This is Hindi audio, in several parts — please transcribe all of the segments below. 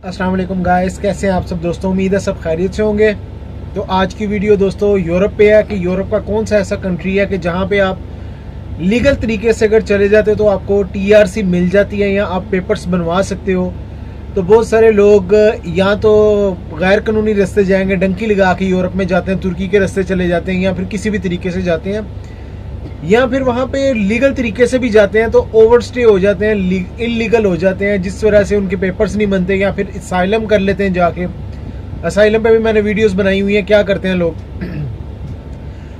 अस्सलाम वालेकुम गाइस, कैसे हैं आप सब दोस्तों। उम्मीद है सब खैरियत से होंगे। तो आज की वीडियो दोस्तों यूरोप पे है कि यूरोप का कौन सा ऐसा कंट्री है कि जहां पे आप लीगल तरीके से अगर चले जाते हो तो आपको टीआरसी मिल जाती है या आप पेपर्स बनवा सकते हो। तो बहुत सारे लोग या तो गैर कानूनी रास्ते जाएंगे, डंकी लगा के यूरोप में जाते हैं, तुर्की के रास्ते चले जाते हैं या फिर किसी भी तरीके से जाते हैं, या फिर वहाँ पे लीगल तरीके से भी जाते हैं तो ओवरस्टे हो जाते हैं, इलीगल हो जाते हैं, जिस वजह से उनके पेपर्स नहीं बनते, या फिर असाइलम कर लेते हैं जाके। असाइलम पे भी मैंने वीडियोस बनाई हुई हैं। क्या करते हैं लोग,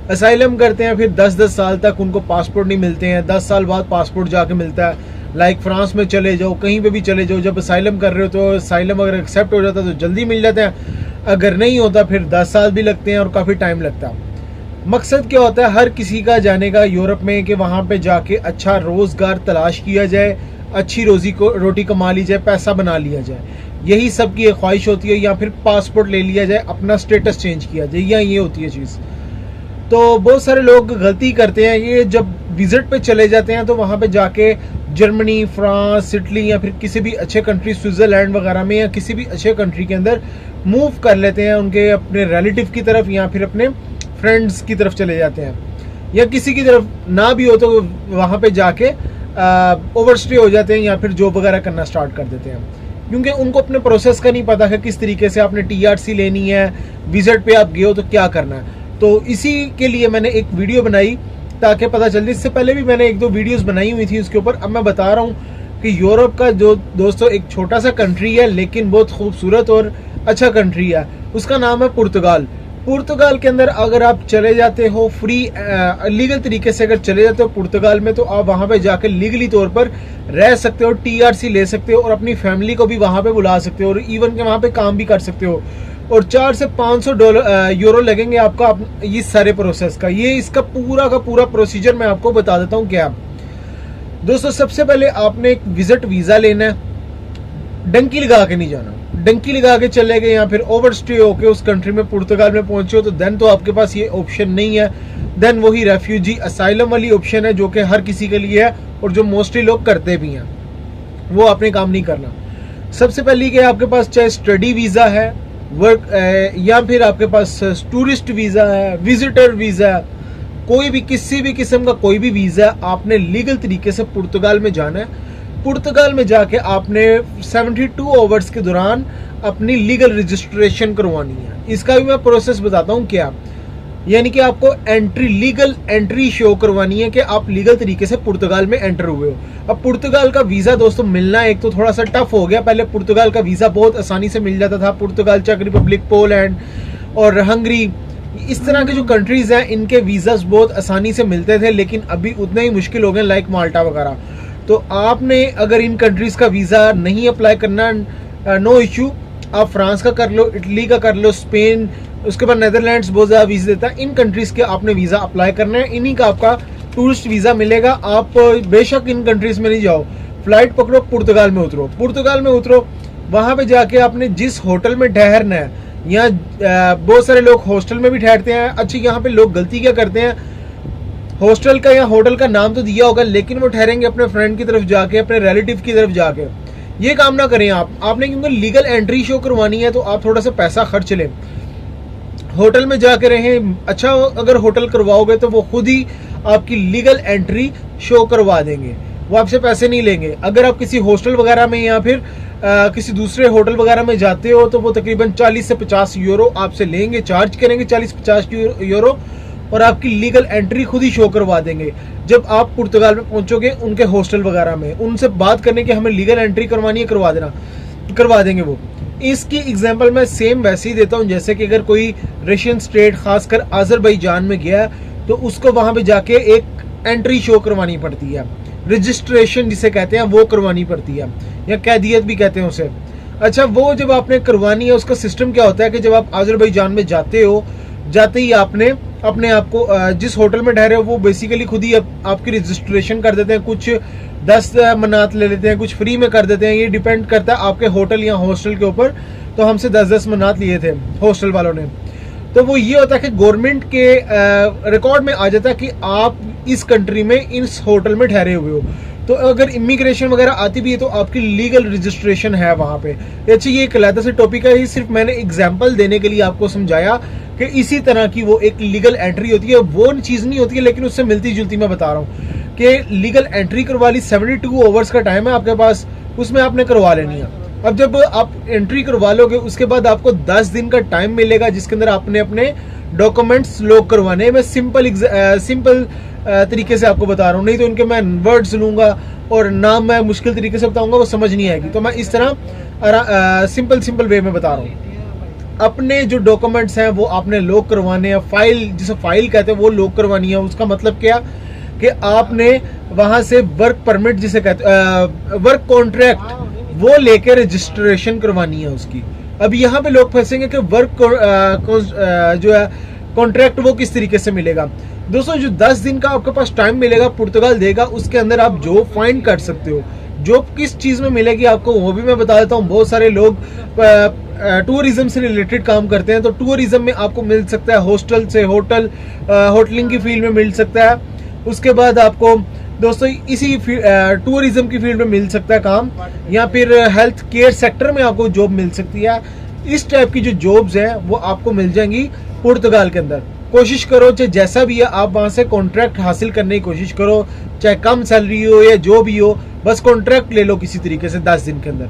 असाइलम करते हैं, फिर 10-10 साल तक उनको पासपोर्ट नहीं मिलते हैं। 10 साल बाद पासपोर्ट जाके मिलता है। लाइक फ्रांस में चले जाओ, कहीं पे भी चले जाओ, जब असाइलम कर रहे हो तो असाइलम अगर एक्सेप्ट हो जाता है तो जल्दी मिल जाता है, अगर नहीं होता फिर 10 साल भी लगते हैं और काफ़ी टाइम लगता है। मकसद क्या होता है हर किसी का जाने का यूरोप में कि वहाँ पे जाके अच्छा रोज़गार तलाश किया जाए, अच्छी रोटी कमा ली जाए, पैसा बना लिया जाए। यही सबकी एक ख्वाहिश होती है, या फिर पासपोर्ट ले लिया जाए, अपना स्टेटस चेंज किया जाए, या ये होती है चीज़। तो बहुत सारे लोग गलती करते हैं, ये जब विजिट पे चले जाते हैं तो वहाँ पे जाके जर्मनी, फ्रांस, इटली या फिर किसी भी अच्छे कंट्री, स्विट्ज़रलैंड वगैरह में या किसी भी अच्छे कंट्री के अंदर मूव कर लेते हैं, उनके अपने रिलेटिव की तरफ या फिर अपने फ्रेंड्स की तरफ चले जाते हैं, या किसी की तरफ ना भी हो तो वहाँ पे जाके ओवरस्टे हो जाते हैं या फिर जॉब वगैरह करना स्टार्ट कर देते हैं, क्योंकि उनको अपने प्रोसेस का नहीं पता है किस तरीके से आपने टीआरसी लेनी है, विजिट पे आप गए हो तो क्या करना है। तो इसी के लिए मैंने एक वीडियो बनाई ताकि पता चल जाए। इससे पहले भी मैंने 1-2 वीडियोस बनाई हुई थी उसके ऊपर। अब मैं बता रहा हूँ कि यूरोप का जो दोस्तों एक छोटा सा कंट्री है लेकिन बहुत खूबसूरत और अच्छा कंट्री है, उसका नाम है पुर्तगाल। पुर्तगाल के अंदर अगर आप चले जाते हो फ्री लीगल तरीके से अगर चले जाते हो पुर्तगाल में, तो आप वहाँ पे जाकर लीगली तौर पर रह सकते हो, टीआरसी ले सकते हो और अपनी फैमिली को भी वहाँ पे बुला सकते हो और इवन के वहाँ पे काम भी कर सकते हो। और 4 से 500 यूरो लगेंगे आपका इस सारे प्रोसेस का। ये इसका पूरा का पूरा प्रोसीजर मैं आपको बता देता हूँ। क्या दोस्तों, सबसे पहले आपने एक विजिट वीज़ा लेना है, डंकी लगा के नहीं जाना। डंकी लगा के चले गए या फिर ओवरस्टे होके उस कंट्री में पुर्तगाल में पहुंचे हो तो देन तो आपके पास ये ऑप्शन नहीं है। देन वही रेफ्यूजी असाइलम वाली ऑप्शन है जो कि हर किसी के लिए है और जो मोस्टली लोग करते भी हैं, वो आपने काम नहीं करना। सबसे पहले कि आपके पास चाहे स्टडी वीज़ा है, वर्क या फिर आपके पास टूरिस्ट वीज़ा है, विजिटर वीज़ा है, कोई भी किसी भी किस्म का कोई भी वीज़ा, आपने लीगल तरीके से पुर्तगाल में जाना है। पुर्तगाल में जाके आपने 72 आवर्स के दौरान अपनी लीगल रजिस्ट्रेशन करवानी है। इसका भी मैं प्रोसेस बताता हूँ। क्या यानी कि आपको लीगल एंट्री शो करवानी है कि आप लीगल तरीके से पुर्तगाल में एंटर हुए हो। अब पुर्तगाल का वीज़ा दोस्तों मिलना एक तो थोड़ा सा टफ हो गया। पहले पुर्तगाल का वीज़ा बहुत आसानी से मिल जाता था। पुर्तगाल, चेक रिपब्लिक, पोलैंड और हंगरी, इस तरह के जो कंट्रीज़ हैं इनके वीज़ाज बहुत आसानी से मिलते थे, लेकिन अभी उतने ही मुश्किल हो गए, लाइक माल्टा वगैरह। तो आपने अगर इन कंट्रीज़ का वीज़ा नहीं अप्लाई करना, नो इशू, आप फ्रांस का कर लो, इटली का कर लो, स्पेन, उसके बाद नेदरलैंड्स बहुत ज़्यादा वीज़ा देता है। इन कंट्रीज़ के आपने वीज़ा अप्लाई करना है, इन्हीं का आपका टूरिस्ट वीज़ा मिलेगा। आप बेशक इन कंट्रीज़ में नहीं जाओ, फ्लाइट पकड़ो, पुर्तगाल में उतरो। पुर्तगाल में उतरो, वहाँ पे जाके आपने जिस होटल में ठहरना है, या बहुत सारे लोग हॉस्टल में भी ठहरते हैं। अच्छी, यहाँ पे लोग गलती क्या करते हैं, हॉस्टल का या होटल का नाम तो दिया होगा लेकिन वो ठहरेंगे अपने फ्रेंड की तरफ जाके, अपने रिलेटिव की तरफ जाके। ये काम ना करें आपने, क्योंकि लीगल एंट्री शो करवानी है तो आप थोड़ा सा पैसा खर्च लें, होटल में जाके रहें। अच्छा, अगर होटल करवाओगे तो वो खुद ही आपकी लीगल एंट्री शो करवा देंगे, वो आपसे पैसे नहीं लेंगे। अगर आप किसी हॉस्टल वगैरह में या फिर किसी दूसरे होटल वगैरह में जाते हो तो वो तकरीबन 40 से 50 यूरो आपसे लेंगे, चार्ज करेंगे 40-50 यूरो, और आपकी लीगल एंट्री खुद ही शो करवा देंगे। जब आप पुर्तगाल में पहुंचोगे उनके हॉस्टल वगैरह में, उनसे बात करने की हमें लीगल एंट्री करवानी है, करवा देंगे वो। इसकी एग्जांपल मैं सेम वैसे ही देता हूं जैसे कि अगर कोई रशियन स्टेट, खासकर अजरबैजान में गया तो उसको वहां पे जाके एक एंट्री शो करवानी पड़ती है, रजिस्ट्रेशन जिसे कहते हैं वो करवानी पड़ती है, या कैदियत भी कहते हैं उसे। अच्छा, वो जब आपने करवानी है, उसका सिस्टम क्या होता है कि जब आप अजरबैजान में जाते हो, जाते ही आपने अपने आप को जिस होटल में ठहरे हो वो बेसिकली खुद ही आपकी रजिस्ट्रेशन कर देते हैं। कुछ 10 मनात ले लेते हैं, कुछ फ्री में कर देते हैं, ये डिपेंड करता है आपके होटल या हॉस्टल के ऊपर। तो हमसे 10-10 मनात लिए थे हॉस्टल वालों ने। तो वो ये होता है कि गवर्नमेंट के रिकॉर्ड में आ जाता है कि आप इस कंट्री में इस होटल में ठहरे हुए हो। तो अगर इमिग्रेशन वगैरह आती भी है तो आपकी लीगल रजिस्ट्रेशन है वहाँ पे। अच्छा, ये एक अलग से टॉपिक है, ये सिर्फ मैंने एग्जांपल देने के लिए आपको समझाया कि इसी तरह की वो एक लीगल एंट्री होती है, वो चीज़ नहीं होती है लेकिन उससे मिलती जुलती मैं बता रहा हूँ कि लीगल एंट्री करवा ली, 72 आवर्स का टाइम है आपके पास, उसमें आपने करवा लेनी है। अब जब आप एंट्री करवा लोगे उसके बाद आपको 10 दिन का टाइम मिलेगा जिसके अंदर आपने अपने डॉक्यूमेंट्स लॉक करवाने। मैं सिंपल तरीके से आपको बता रहा हूँ, नहीं तो उनके मैं वर्ड्स लूंगा और नाम मैं मुश्किल तरीके से बताऊंगा, वो समझ नहीं आएगी। तो मैं इस तरह सिंपल वे में बता रहा हूँ। अपने जो डॉक्यूमेंट्स हैं वो आपने लॉक करवाने हैं, फाइल जिसे फाइल कहते हैं वो लॉक करवानी है। उसका मतलब क्या कि आपने वहां से वर्क परमिट जिसे कहते वर्क कॉन्ट्रैक्ट वो लेकर रजिस्ट्रेशन करवानी है उसकी। अब यहाँ पे लोग फंसेंगे कि वर्क जो है कॉन्ट्रैक्ट वो किस तरीके से मिलेगा। दोस्तों, जो 10 दिन का आपके पास टाइम मिलेगा पुर्तगाल देगा, उसके अंदर आप जॉब फाइंड कर सकते हो। जॉब किस चीज में मिलेगी आपको वो भी मैं बता देता हूँ। बहुत सारे लोग टूरिज्म से रिलेटेड काम करते हैं, तो टूरिज्म में आपको मिल सकता है हॉस्टल से होटलिंग की फील्ड में मिल सकता है। उसके बाद आपको दोस्तों इसी टूरिज्म की फील्ड में मिल सकता है काम, या फिर हेल्थ केयर सेक्टर में आपको जॉब मिल सकती है। इस टाइप की जो जॉब्स हैं वो आपको मिल जाएंगी पुर्तगाल के अंदर। कोशिश करो चाहे जैसा भी है आप वहां से कॉन्ट्रैक्ट हासिल करने की कोशिश करो, चाहे कम सैलरी हो या जो भी हो, बस कॉन्ट्रैक्ट ले लो किसी तरीके से 10 दिन के अंदर।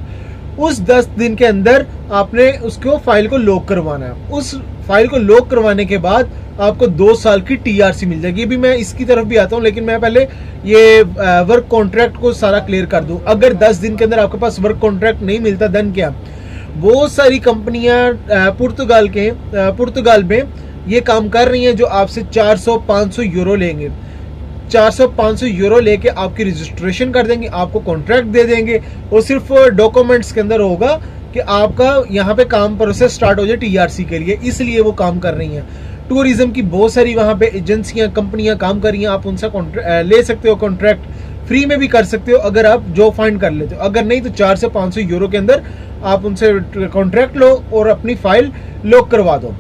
उस 10 दिन के अंदर आपने उसको फाइल को लॉक करवाना है। उस फाइल को लॉक करवाने के बाद आपको 2 साल की टीआरसी मिल जाएगी। अभी मैं इसकी तरफ भी आता हूँ, लेकिन मैं पहले ये वर्क कॉन्ट्रैक्ट को सारा क्लियर कर दूं। अगर 10 दिन के अंदर आपके पास वर्क कॉन्ट्रैक्ट नहीं मिलता देन क्या, बहुत सारी कंपनियां पुर्तगाल में ये काम कर रही हैं जो आपसे 400-500 यूरो लेंगे। 400-500 यूरो लेके आपकी रजिस्ट्रेशन कर देंगे, आपको कॉन्ट्रैक्ट दे देंगे, और सिर्फ डॉक्यूमेंट्स के अंदर होगा कि आपका यहाँ पे काम प्रोसेस स्टार्ट हो जाए टीआरसी के लिए। इसलिए वो काम कर रही हैं। टूरिज्म की बहुत सारी वहाँ पे एजेंसियां कंपनियां काम कर रही हैं, आप उनसे ले सकते हो कॉन्ट्रैक्ट, फ्री में भी कर सकते हो अगर आप जॉब फाइंड कर लेते हो। अगर नहीं तो 4 से 500 यूरो के अंदर आप उनसे कॉन्ट्रैक्ट लो और अपनी फाइल लॉक करवा दो।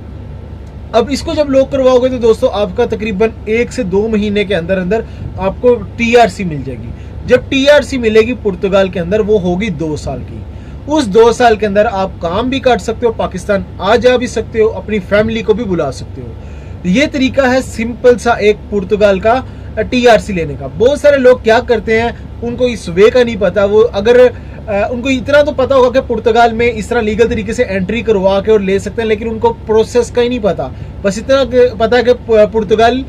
अब इसको जब लॉक करवाओगे तो दोस्तों आपका तकरीबन 1 से 2 महीने के अंदर अंदर आपको टीआरसी मिल जाएगी। जब टीआरसी मिलेगी पुर्तगाल के अंदर वो होगी 2 साल की। उस 2 साल के अंदर आप काम भी कर सकते हो, पाकिस्तान आ जा भी सकते हो, अपनी फैमिली को भी बुला सकते हो। ये तरीका है सिंपल सा एक पुर्तगाल का टीआरसी लेने का। बहुत सारे लोग क्या करते हैं, उनको इस वे का नहीं पता। वो अगर उनको इतना तो पता होगा कि पुर्तगाल में इस तरह लीगल तरीके से एंट्री करवा के और ले सकते हैं, लेकिन उनको प्रोसेस का ही नहीं पता। बस इतना पता है कि पुर्तगाल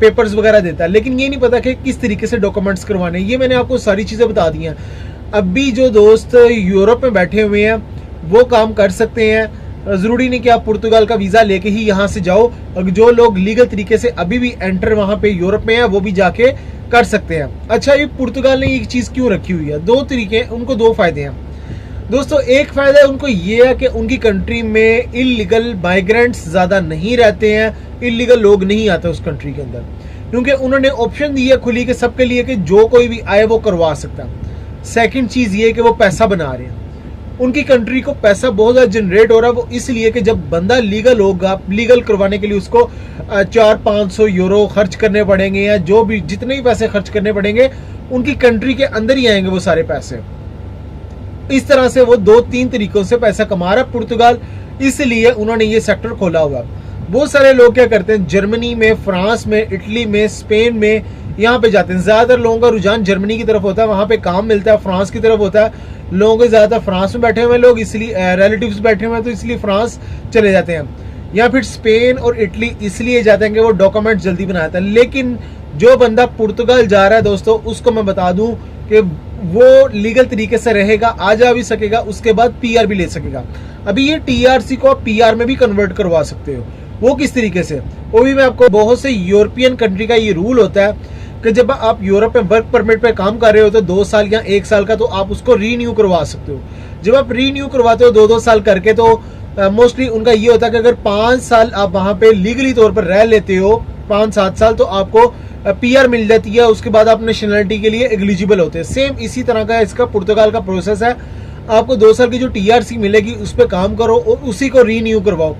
पेपर्स वगैरह देता है, लेकिन ये नहीं पता कि किस तरीके से डॉक्यूमेंट्स करवाने। ये मैंने आपको सारी चीजें बता दी हैं। अभी जो दोस्त यूरोप में बैठे हुए हैं वो काम कर सकते हैं, जरूरी नहीं कि आप पुर्तगाल का वीजा लेके ही यहाँ से जाओ। और जो लोग लीगल तरीके से अभी भी एंटर वहां पे यूरोप में है वो भी जाके कर सकते हैं। अच्छा, ये पुर्तगाल ने एक चीज क्यों रखी हुई है, 2 तरीके, उनको 2 फायदे हैं दोस्तों। एक फायदा उनको ये है कि उनकी कंट्री में इलीगल माइग्रेंट्स ज्यादा नहीं रहते हैं, इलीगल लोग नहीं आते उस कंट्री के अंदर, क्योंकि उन्होंने ऑप्शन दी है खुली के सबके लिए कि जो कोई भी आए वो करवा सकता है। सेकंड चीज ये कि वो पैसा बना रहे हैं, उनकी कंट्री को पैसा बहुत ज्यादा जनरेट हो रहा है। वो इसलिए कि जब बंदा लीगल होगा, लीगल करवाने के लिए उसको 400-500 यूरो खर्च करने पड़ेंगे, या जो भी जितने भी पैसे खर्च करने पड़ेंगे उनकी कंट्री के अंदर ही आएंगे वो सारे पैसे। इस तरह से वो 2-3 तरीकों से पैसा कमा रहा है पुर्तगाल, इसलिए उन्होंने ये सेक्टर खोला हुआ। बहुत सारे लोग क्या करते हैं, जर्मनी में, फ्रांस में, इटली में, स्पेन में यहाँ पे जाते हैं। ज्यादातर लोगों का रुझान जर्मनी की तरफ होता है, वहां पे काम मिलता है। फ्रांस की तरफ होता है, लोगों के ज्यादातर फ्रांस में बैठे हुए लोग, इसलिए रिलेटिव्स बैठे हुए हैं तो इसलिए फ्रांस चले जाते हैं, या फिर स्पेन और इटली इसलिए जाते हैं कि वो डॉक्यूमेंट जल्दी बनाता है। लेकिन जो बंदा पुर्तगाल जा रहा है दोस्तों, उसको मैं बता दूं कि वो लीगल तरीके से रहेगा, आ जा भी सकेगा, उसके बाद पीआर भी ले सकेगा। अभी ये टीआरसी को आप पीआर में भी कन्वर्ट करवा सकते हो। वो किस तरीके से, वो भी मैं आपको, बहुत से यूरोपियन कंट्री का ये रूल होता है कि जब आप यूरोप में वर्क परमिट पे काम कर रहे हो तो 2 साल या 1 साल का तो आप उसको रीन्यू करवा सकते हो। जब आप रीन्यू करवाते हो 2-2 साल करके, तो मोस्टली उनका ये होता है कि अगर 5 साल आप वहां पे लीगली तौर पर रह लेते हो, 5-7 साल, तो आपको पीआर मिल जाती है। उसके बाद आप नेशनलिटी के लिए एलिजिबल होते हैं। सेम इसी तरह का इसका पुर्तगाल का प्रोसेस है। आपको 2 साल की जो टीआरसी मिलेगी उस पर काम करो और उसी को रीन्यू करवाओ।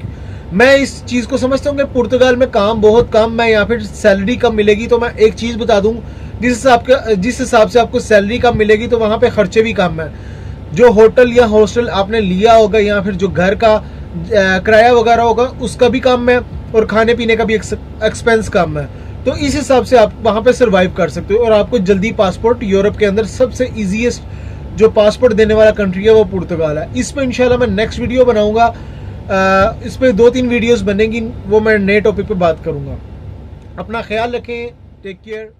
मैं इस चीज को समझता हूँ कि पुर्तगाल में काम बहुत कम है या फिर सैलरी कम मिलेगी। तो मैं एक चीज बता दूं, जिस हिसाब से आपको सैलरी कम मिलेगी तो वहाँ पे खर्चे भी कम है। जो होटल या हॉस्टल आपने लिया होगा या फिर जो घर का किराया वगैरह होगा उसका भी कम है और खाने पीने का भी एक्सपेंस कम है। तो इस हिसाब से आप वहाँ पे सर्वाइव कर सकते हो और आपको जल्दी पासपोर्ट, यूरोप के अंदर सबसे ईजीएस्ट जो पासपोर्ट देने वाला कंट्री है वो पुर्तगाल है। इस पर इंशाल्लाह मैं नेक्स्ट वीडियो बनाऊंगा। इस पर 2-3 वीडियोस बनेंगी, वो मैं नए टॉपिक पे बात करूंगा। अपना ख्याल रखें, टेक केयर।